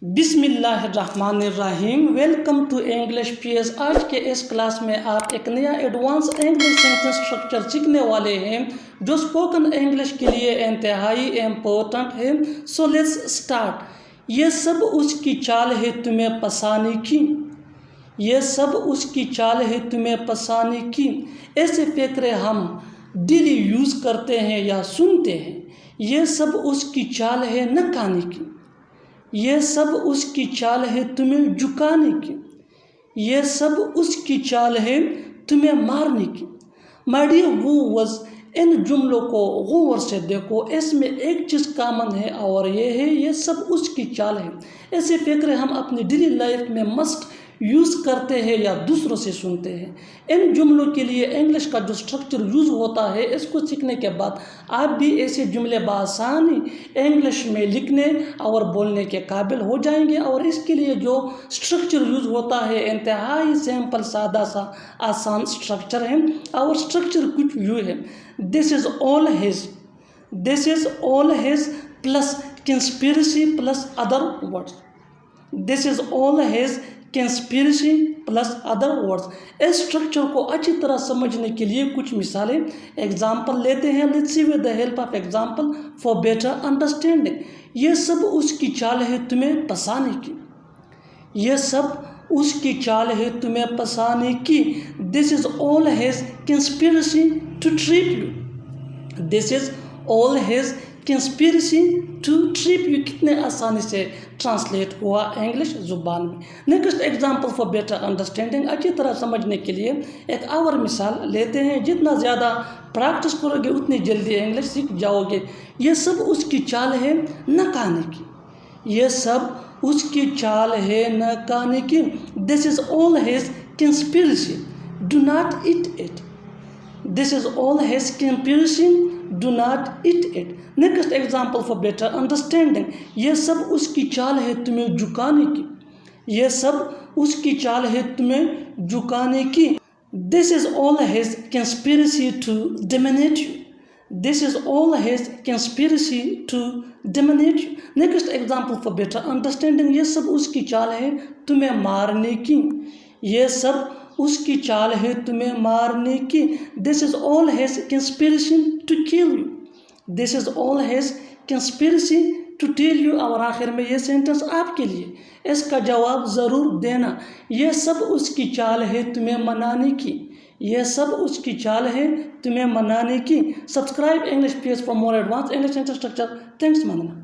बिस्मिल्लाहिर्रहमानिर्रहीम। Welcome to English PS. आज के इस क्लास में आप एक नया एडवांस इंग्लिश सेंटेंस स्ट्रक्चर सीखने वाले हैं जो स्पोकन इंग्लिश के लिए इंतहाई इम्पोर्टेंट है। So let's start. ये सब उसकी चाल है तुम्हें फंसाने की। ये सब उसकी चाल है तुम्हें फंसाने की। ऐसे फिक्रे हम डेली यूज़ करते हैं या सुनते हैं। ये सब उसकी चाल है नकाने की। ये सब उसकी चाल है तुम्हें झुकाने की। ये सब उसकी चाल है तुम्हें मारने की। माय डियर व्यूअर्स, इन जुमलों को गौर से देखो। इसमें एक चीज़ कॉमन है और ये है ये सब उसकी चाल है। ऐसे फिक्रे हम अपनी डेली लाइफ में मस्ट यूज़ करते हैं या दूसरों से सुनते हैं। इन जुमलों के लिए इंग्लिश का जो स्ट्रक्चर यूज़ होता है, इसको सीखने के बाद आप भी ऐसे जुमले बआसानी इंग्लिश में लिखने और बोलने के काबिल हो जाएंगे। और इसके लिए जो स्ट्रक्चर यूज़ होता है इंतहाई सिंपल सादा सा आसान स्ट्रक्चर है। और स्ट्रक्चर कुछ यूँ है, this is all his plus conspiracy plus other words. This is all his conspiracy plus other words. इस स्ट्रक्चर को अच्छी तरह समझने के लिए कुछ मिसालें एग्जाम्पल लेते हैं। Let's see with the help of example for better understanding. ये सब उसकी चाल है तुम्हें फंसाने की। ये सब उसकी चाल है तुम्हें फंसाने की। This is all his conspiracy to trip you. This is all his conspiracy to trip you. कितने आसानी से ट्रांसलेट हुआ इंग्लिश ज़ुबान में। Next example for better understanding. अच्छी तरह समझने के लिए एक और मिसाल लेते हैं। जितना ज़्यादा प्रैक्टिस करोगे उतनी जल्दी इंग्लिश सीख जाओगे। ये सब उसकी चाल है नकाने की। ये सब उसकी चाल है नकाने की। This is all his conspiracy, do not eat it. This is all his conspiracy, do not eat it. Next example for better understanding. ये सब उसकी चाल है तुम्हें झुकाने की। ये सब उसकी चाल है तुम्हें झुकाने की। This is all his conspiracy to dominate you. This is all his conspiracy to dominate you. Next example for better understanding. ये सब उसकी चाल है तुम्हें मारने की। ये सब उसकी चाल है तुम्हें मारने की। This is all his conspiracy to kill you. This is all his conspiracy to tell you. और आखिर में ये सेंटेंस आपके लिए, इसका जवाब ज़रूर देना। ये सब उसकी चाल है तुम्हें मनाने की। ये सब उसकी चाल है तुम्हें मनाने की। Subscribe English PS for more advance English sentence structure. Thanks मानना।